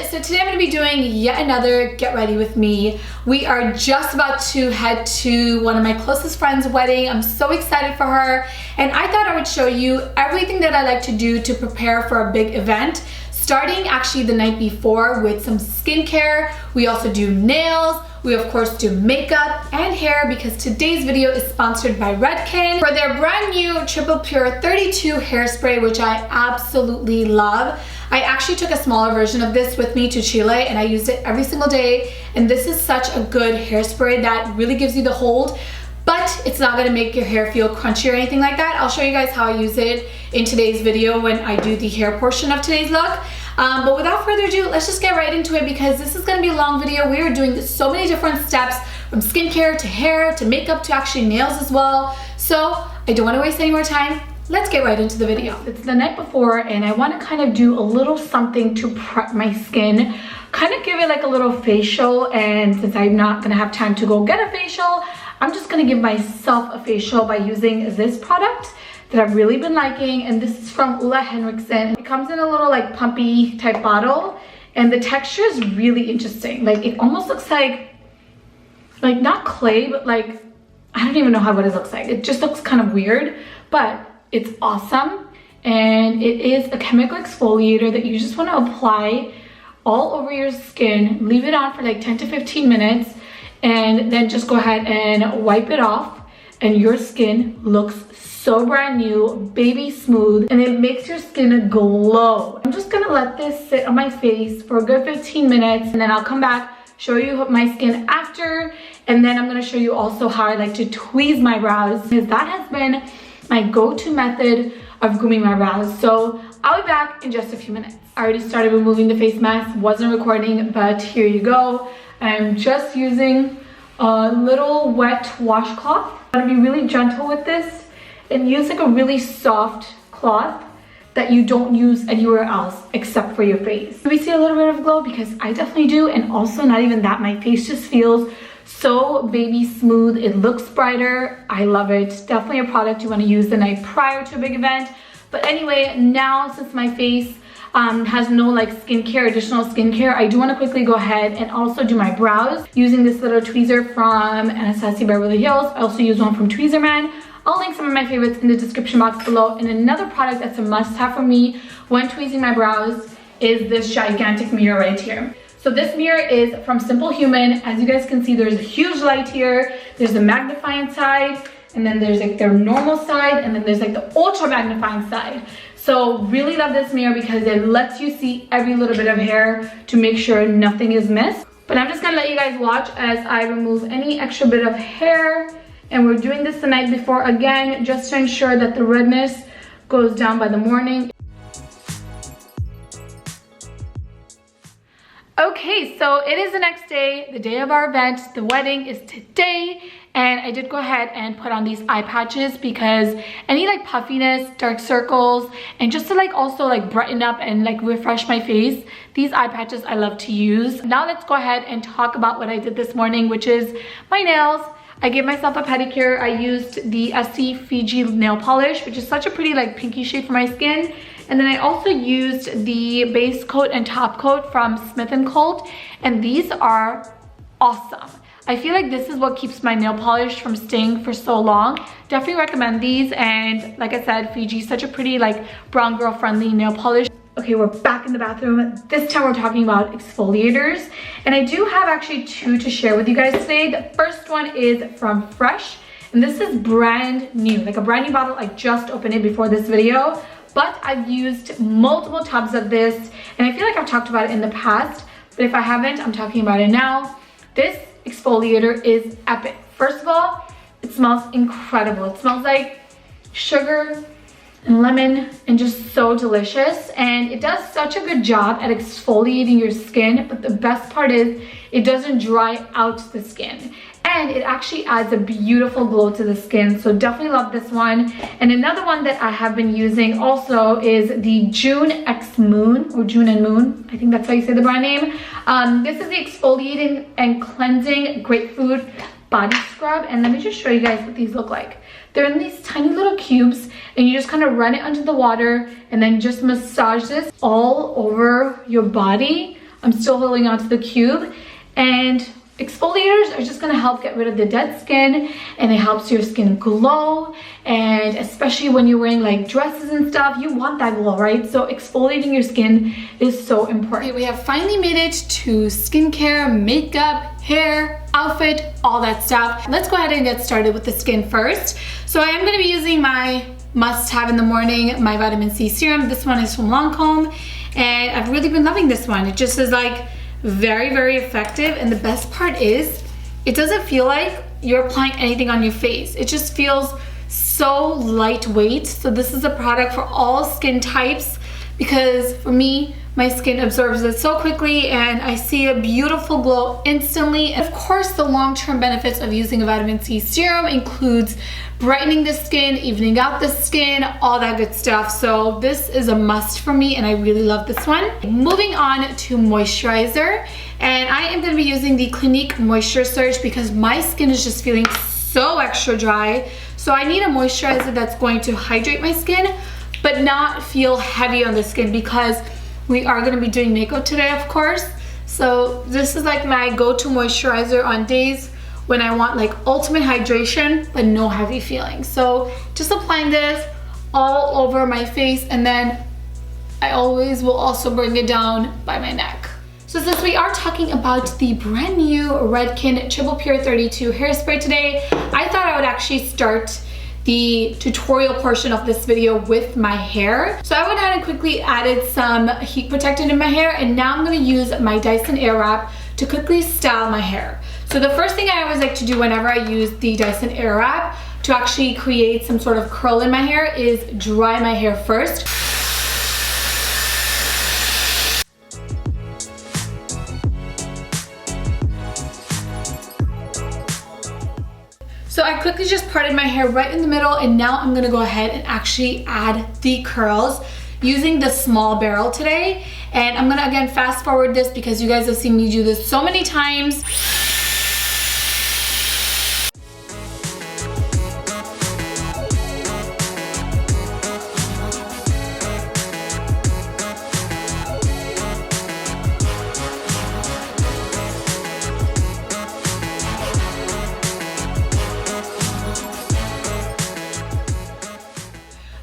So today I'm going to be doing yet another get ready with me. We are just about to head to one of my closest friends' wedding. I'm so excited for her, and I thought I would show you everything that I like to do to prepare for a big event, starting actually the night before with some skincare. We also do nails. We of course do makeup and hair, because today's video is sponsored by Redken for their brand new Triple Pure32 hairspray, which I absolutely love. I actually took a smaller version of this with me to Chile and I used it every single day, and this is such a good hairspray that really gives you the hold, but it's not going to make your hair feel crunchy or anything like that. I'll show you guys how I use it in today's video when I do the hair portion of today's look. But without further ado, let's just get right into it, because this is going to be a long video. We are doing so many different steps, from skincare to hair to makeup to actually nails as well. So I don't want to waste any more time. Let's get right into the video. It's the night before and I want to kind of do a little something to prep my skin, kind of give it like a little facial. And since I'm not going to have time to go get a facial, I'm just going to give myself a facial by using this product that I've really been liking, and this is from Henriksen. It comes in a little like pumpy type bottle, and the texture is really interesting. Like it almost looks like not clay, but like I don't even know what it looks like. It just looks kind of weird, but it's awesome. And it is a chemical exfoliator that you just want to apply all over your skin, leave it on for like 10 to 15 minutes, and then just go ahead and wipe it off, and your skin looks so brand new, baby smooth, and it makes your skin glow. I'm just gonna let this sit on my face for a good 15 minutes, and then I'll come back, show you my skin after, and then I'm gonna show you also how I like to tweeze my brows, because that has been my go-to method of grooming my brows. So I'll be back in just a few minutes. I already started removing the face mask, wasn't recording, but here you go. I'm just using a little wet washcloth. I'm gonna be really gentle with this and use like a really soft cloth that you don't use anywhere else except for your face. Do we see a little bit of glow? Because I definitely do. And also, not even that, my face just feels so baby smooth. It looks brighter. I love it. Definitely a product you want to use the night prior to a big event. But anyway, now since my face has no like additional skincare, I do want to quickly go ahead and also do my brows using this little tweezer from Anastasia Beverly Hills. I also use one from Tweezerman. I'll link some of my favorites in the description box below. And another product that's a must-have for me when tweezing my brows is this gigantic mirror right here. So this mirror is from Simple Human. As you guys can see, there's a huge light here. There's the magnifying side, and then there's like their normal side, and then there's like the ultra magnifying side. So really love this mirror because it lets you see every little bit of hair to make sure nothing is missed. But I'm just gonna let you guys watch as I remove any extra bit of hair. And we're doing this the night before, again, just to ensure that the redness goes down by the morning. Okay, so it is the next day, the day of our event. The wedding is today, and I did go ahead and put on these eye patches because any like puffiness, dark circles, and just to like also like brighten up and like refresh my face, these eye patches I love to use. Now let's go ahead and talk about what I did this morning, which is my nails. I gave myself a pedicure. I used the Essie Fiji nail polish, which is such a pretty like pinky shade for my skin. And then I also used the base coat and top coat from Smith & Colt, and these are awesome. I feel like this is what keeps my nail polish from staying for so long. Definitely recommend these. And like I said, Fiji is such a pretty like brown girl friendly nail polish. Okay, we're back in the bathroom. This time we're talking about exfoliators. And I do have actually two to share with you guys today. The first one is from Fresh. And this is brand new, like a brand new bottle. I just opened it before this video. But I've used multiple tubs of this. And I feel like I've talked about it in the past. But if I haven't, I'm talking about it now. This exfoliator is epic. First of all, it smells incredible. It smells like sugar and lemon and just so delicious, and it does such a good job at exfoliating your skin. But the best part is it doesn't dry out the skin, and it actually adds a beautiful glow to the skin. So definitely love this one. And another one that I have been using also is the June X Moon, or June and Moon, I think that's how you say the brand name. This is the exfoliating and cleansing grapefruit body scrub, and let me just show you guys what these look like. They're in these tiny little cubes, and you just kind of run it under the water and then just massage this all over your body. I'm still holding on to the cube. And exfoliators are just gonna help get rid of the dead skin, and it helps your skin glow. And especially when you're wearing like dresses and stuff, you want that glow, right? So exfoliating your skin is so important. Okay, we have finally made it to skincare, makeup, hair, outfit, all that stuff. Let's go ahead and get started with the skin first. So I am gonna be using my must-have in the morning, my vitamin C serum. This one is from Lancome, and I've really been loving this one. It just is like very, very effective, and the best part is it doesn't feel like you're applying anything on your face. It just feels so lightweight. So this is a product for all skin types, because for me, my skin absorbs it so quickly and I see a beautiful glow instantly. And of course, the long-term benefits of using a vitamin C serum includes brightening the skin, evening out the skin, all that good stuff. So this is a must for me, and I really love this one. Moving on to moisturizer, and I am going to be using the Clinique Moisture Surge because my skin is just feeling so extra dry. So I need a moisturizer that's going to hydrate my skin but not feel heavy on the skin, because we are going to be doing makeup today, of course. So this is like my go-to moisturizer on days when I want like ultimate hydration but no heavy feeling. So just applying this all over my face, and then I always will also bring it down by my neck. So since we are talking about the brand new Redken Triple Pure32 hairspray today, I thought I would actually start the tutorial portion of this video with my hair. So I went ahead and quickly added some heat protectant in my hair, and now I'm gonna use my Dyson Airwrap to quickly style my hair. So the first thing I always like to do whenever I use the Dyson Airwrap to actually create some sort of curl in my hair is dry my hair first. So I quickly just parted my hair right in the middle, and now I'm gonna go ahead and actually add the curls using the small barrel today. And I'm gonna again fast forward this because you guys have seen me do this so many times.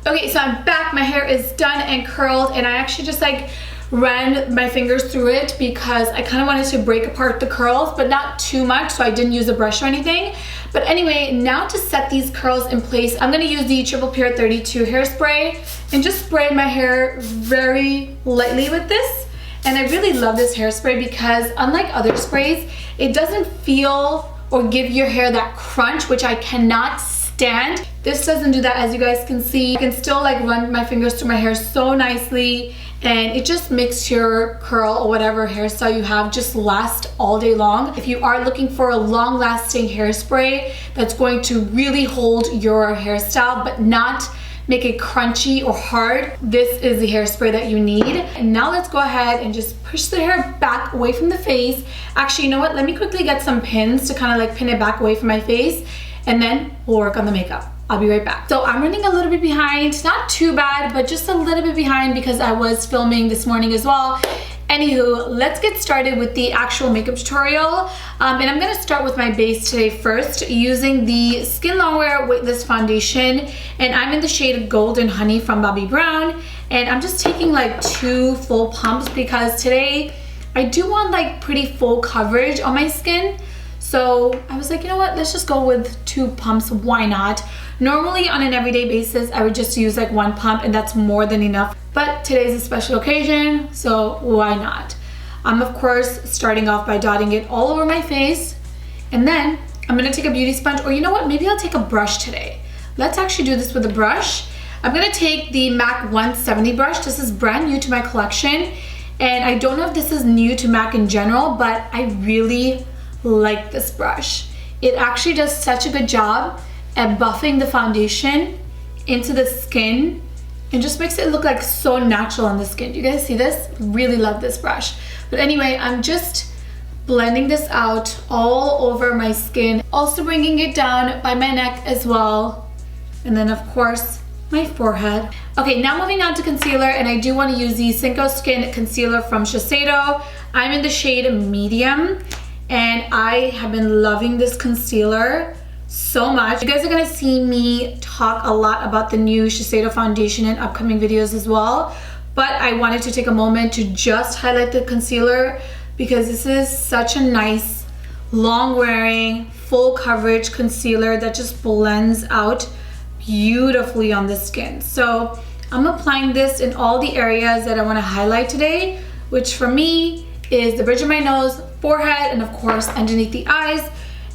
Okay, so I'm back. My hair is done and curled, and I actually just like ran my fingers through it because I kind of wanted to break apart the curls, but not too much, so I didn't use a brush or anything. But anyway, now to set these curls in place, I'm gonna use the Triple Pure32 hairspray and just spray my hair very lightly with this. And I really love this hairspray because unlike other sprays, it doesn't feel or give your hair that crunch, which I cannot stand. This doesn't do that, as you guys can see. I can still like run my fingers through my hair so nicely, and it just makes your curl or whatever hairstyle you have just last all day long. If you are looking for a long-lasting hairspray that's going to really hold your hairstyle but not make it crunchy or hard, this is the hairspray that you need. And now let's go ahead and just push the hair back away from the face. Actually, you know what? Let me quickly get some pins to kind of like pin it back away from my face, and then we'll work on the makeup. I'll be right back. So I'm running a little bit behind, not too bad, but just a little bit behind because I was filming this morning as well. Anywho, let's get started with the actual makeup tutorial. And I'm gonna start with my base today first, using the Skin Longwear Weightless Foundation. And I'm in the shade Golden Honey from Bobbi Brown. And I'm just taking like 2 full pumps because today I do want like pretty full coverage on my skin. So I was like, you know what, let's just go with 2 pumps, why not? Normally on an everyday basis, I would just use like 1 pump and that's more than enough. But today's a special occasion, so why not? I'm of course starting off by dotting it all over my face. And then I'm gonna take a beauty sponge, or you know what, maybe I'll take a brush today. Let's actually do this with a brush. I'm gonna take the MAC 170 brush. This is brand new to my collection. And I don't know if this is new to MAC in general, but I really like this brush. It actually does such a good job at buffing the foundation into the skin and just makes it look like so natural on the skin. Do you guys see this? Really love this brush. But anyway, I'm just blending this out all over my skin, also bringing it down by my neck as well. And then of course, my forehead. Okay, now moving on to concealer, and I do want to use the Synchro Skin Concealer from Shiseido. I'm in the shade medium, and I have been loving this concealer so much. You guys are gonna see me talk a lot about the new Shiseido foundation in upcoming videos as well, but I wanted to take a moment to just highlight the concealer because this is such a nice, long-wearing, full coverage concealer that just blends out beautifully on the skin. So I'm applying this in all the areas that I want to highlight today, which for me is the bridge of my nose, forehead, and of course underneath the eyes.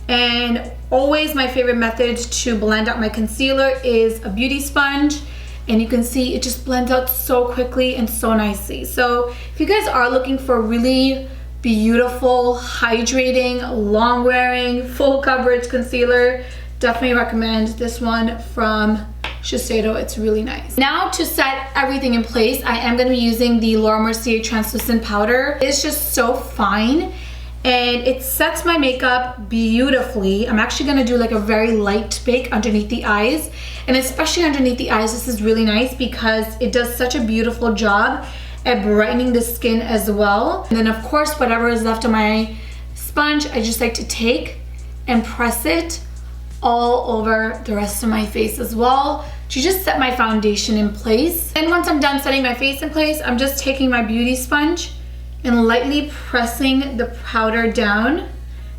And always my favorite method to blend out my concealer is a beauty sponge, and you can see it just blends out so quickly and so nicely. So if you guys are looking for a really beautiful, hydrating, long-wearing, full coverage concealer, definitely recommend this one from Shiseido. It's really nice. Now to set everything in place, I am going to be using the Laura Mercier translucent powder. It's just so fine and it sets my makeup beautifully. I'm actually going to do like a very light bake underneath the eyes, and especially underneath the eyes, this is really nice because it does such a beautiful job at brightening the skin as well. And then of course, whatever is left on my sponge, I just like to take and press it all over the rest of my face as well to just set my foundation in place. And once I'm done setting my face in place, I'm just taking my beauty sponge and lightly pressing the powder down.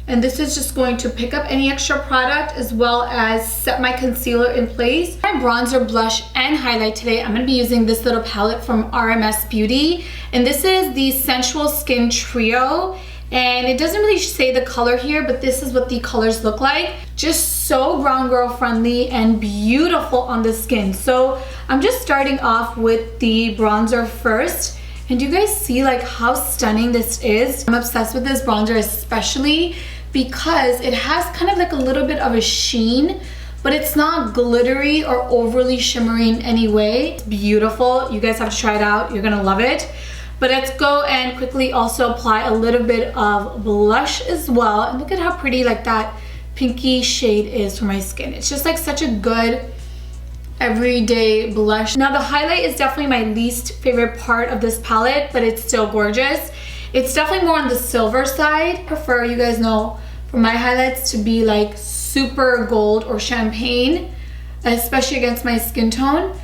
And this is just going to pick up any extra product as well as set my concealer in place. My bronzer, blush, and highlight today, I'm going to be using this little palette from RMS Beauty. And this is the Sensual Skin Trio. And it doesn't really say the color here, but this is what the colors look like. Just so brown girl friendly and beautiful on the skin. So I'm just starting off with the bronzer first. And do you guys see like how stunning this is? I'm obsessed with this bronzer, especially because it has kind of like a little bit of a sheen, but it's not glittery or overly shimmery in any way. It's beautiful. You guys have to try it out. You're gonna love it. But let's go and quickly also apply a little bit of blush as well. And look at how pretty like that pinky shade is for my skin. It's just like such a good everyday blush. Now the highlight is definitely my least favorite part of this palette, but it's still gorgeous. It's definitely more on the silver side. I prefer, you guys know, for my highlights to be like super gold or champagne, especially against my skin tone.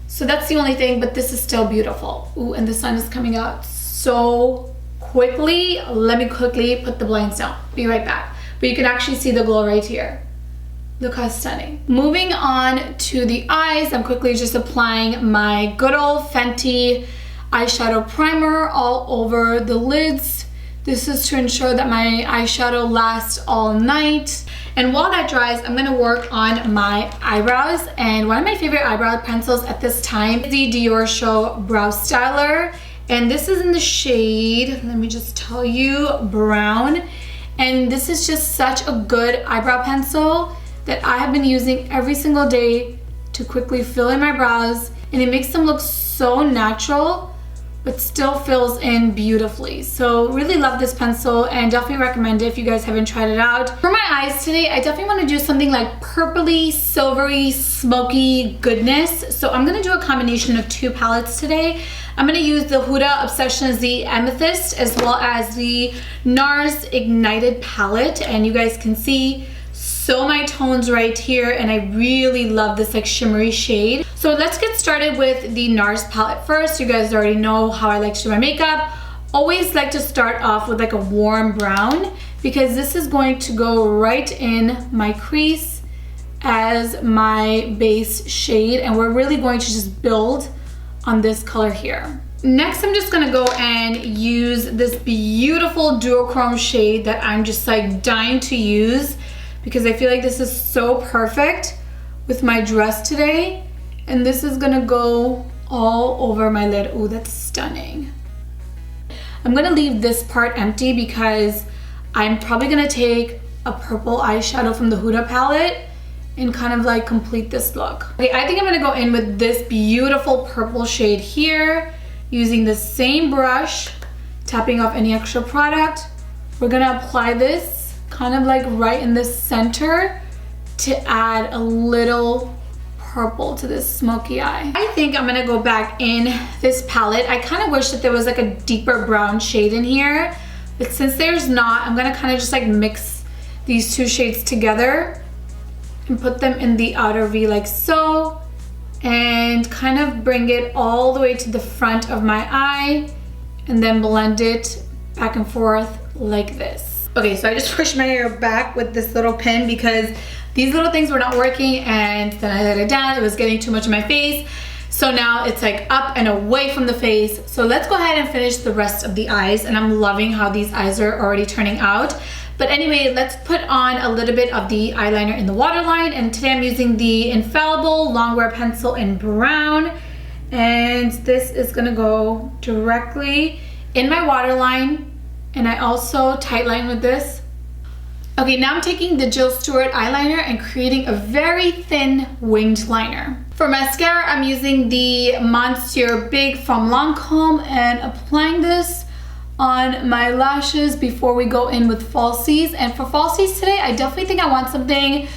So that's the only thing, but this is still beautiful. Ooh, and the sun is coming out so quickly. Let me quickly put the blinds down. Be right back. But you can actually see the glow right here. Look how stunning. Moving on to the eyes, I'm quickly just applying my good old Fenty eyeshadow primer all over the lids. This is to ensure that my eyeshadow lasts all night. And while that dries, I'm gonna work on my eyebrows. And one of my favorite eyebrow pencils at this time is the Dior Show Brow Styler. And this is in the shade, let me just tell you, brown. And this is just such a good eyebrow pencil that I have been using every single day to quickly fill in my brows. And it makes them look so natural, but still fills in beautifully. So really love this pencil and definitely recommend it if you guys haven't tried it out. For my eyes today, I definitely want to do something like purpley, silvery, smoky goodness. So I'm gonna do a combination of two palettes today. I'm gonna use the Huda Obsession Z Amethyst as well as the NARS Ignited palette. And you guys can see so my tones right here, and I really love this like shimmery shade. So let's get started with the NARS palette first. You guys already know how I like to do my makeup. Always like to start off with like a warm brown because this is going to go right in my crease as my base shade, and we're really going to just build on this color here. Next, I'm just gonna go and use this beautiful duochrome shade that I'm just like dying to use because I feel like this is so perfect with my dress today. And this is gonna go all over my lid. Oh, that's stunning. I'm gonna leave this part empty because I'm probably gonna take a purple eyeshadow from the Huda palette and kind of like complete this look. Okay, I think I'm gonna go in with this beautiful purple shade here, using the same brush, tapping off any extra product. We're gonna apply this kind of like right in the center to add a little purple to this smoky eye. I think I'm gonna go back in this palette. I kind of wish that there was like a deeper brown shade in here, but since there's not, I'm gonna kind of just like mix these two shades together and put them in the outer V like so, and kind of bring it all the way to the front of my eye and then blend it back and forth like this. Okay, so I just pushed my hair back with this little pin because these little things were not working, and then I let it down. It was getting too much of my face. So now it's like up and away from the face. So let's go ahead and finish the rest of the eyes, and I'm loving how these eyes are already turning out. But anyway, let's put on a little bit of the eyeliner in the waterline, and today I'm using the Infallible Longwear Pencil in brown, and this is gonna go directly in my waterline, and I also tightline with this. Okay, now I'm taking the Jill Stewart eyeliner and creating a very thin winged liner. For mascara, I'm using the Mercier Big from Lancome and applying this on my lashes before we go in with falsies. And for falsies today, I definitely think I want something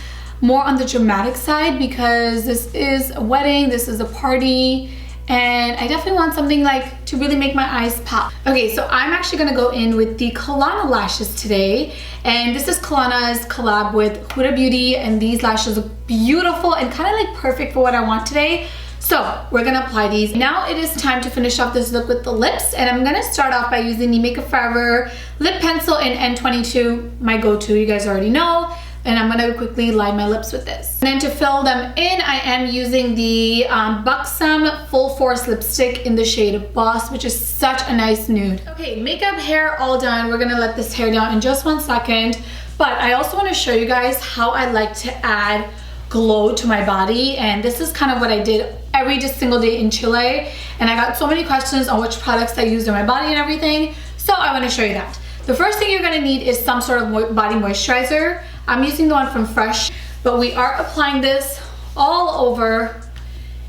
more on the dramatic side because this is a wedding, this is a party, and I definitely want something like to really make my eyes pop. Okay, so I'm actually gonna go in with the Kalana lashes today, and this is Kalana's collab with Huda Beauty, and these lashes look beautiful and kind of like perfect for what I want today. So we're gonna apply these. Now it is time to finish off this look with the lips, and I'm gonna start off by using the Makeup Forever lip pencil in N22, my go-to, you guys already know. And I'm gonna quickly line my lips with this. And then to fill them in, I am using the Buxom Full Force lipstick in the shade Boss, which is such a nice nude. Okay, makeup, hair, all done. We're gonna let this hair down in just 1 second. But I also wanna show you guys how I like to add glow to my body. And this is kind of what I did every single day in Chile. And I got so many questions on which products I used on my body and everything. So I wanna show you that. The first thing you're gonna need is some sort of body moisturizer. I'm using the one from Fresh, but we are applying this all over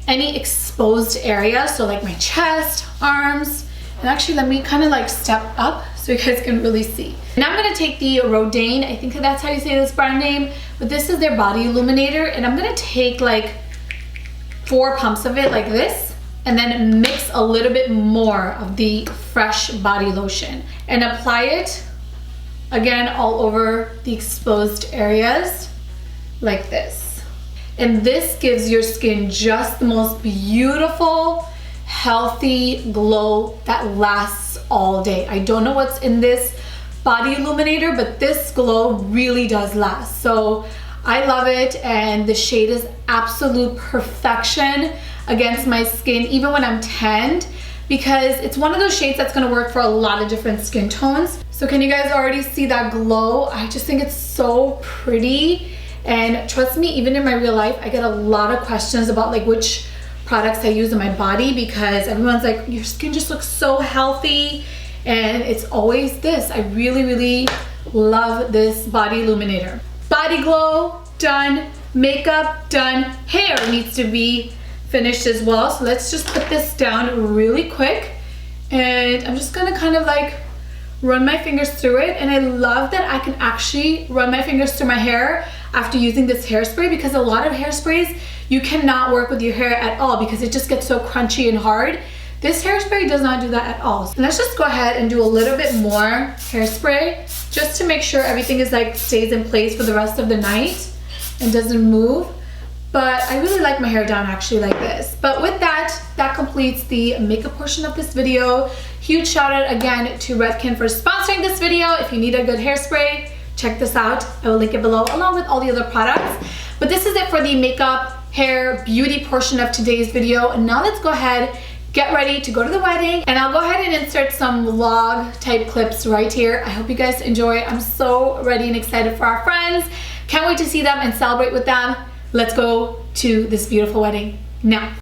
any exposed area. So like my chest, arms, and actually let me kind of like step up so you guys can really see. Now I'm gonna take the Rodane, I think that's how you say this brand name, but this is their body illuminator, and I'm gonna take like 4 pumps of it like this, and then mix a little bit more of the Fresh body lotion and apply it again all over the exposed areas like this. And this gives your skin just the most beautiful, healthy glow that lasts all day. I don't know what's in this body illuminator, but this glow really does last. So I love it, and the shade is absolute perfection against my skin, even when I'm tanned, because it's one of those shades that's gonna work for a lot of different skin tones. So can you guys already see that glow? I just think it's so pretty. And trust me, even in my real life, I get a lot of questions about like which products I use on my body, because everyone's like, your skin just looks so healthy. And it's always this. I really, really love this body illuminator. Body glow, done. Makeup, done. Hair needs to be finished as well. So let's just put this down really quick. And I'm just gonna kind of like run my fingers through it. And I love that I can actually run my fingers through my hair after using this hairspray, because a lot of hairsprays, you cannot work with your hair at all because it just gets so crunchy and hard. This hairspray does not do that at all. So let's just go ahead and do a little bit more hairspray just to make sure everything is like stays in place for the rest of the night and doesn't move. But I really like my hair down actually like this. But with that, that completes the makeup portion of this video. Huge shout out again to Redken for sponsoring this video. If you need a good hairspray, check this out. I will link it below along with all the other products. But this is it for the makeup, hair, beauty portion of today's video. And now let's go ahead, get ready to go to the wedding. And I'll go ahead and insert some vlog type clips right here. I hope you guys enjoy. I'm so ready and excited for our friends. Can't wait to see them and celebrate with them. Let's go to this beautiful wedding now.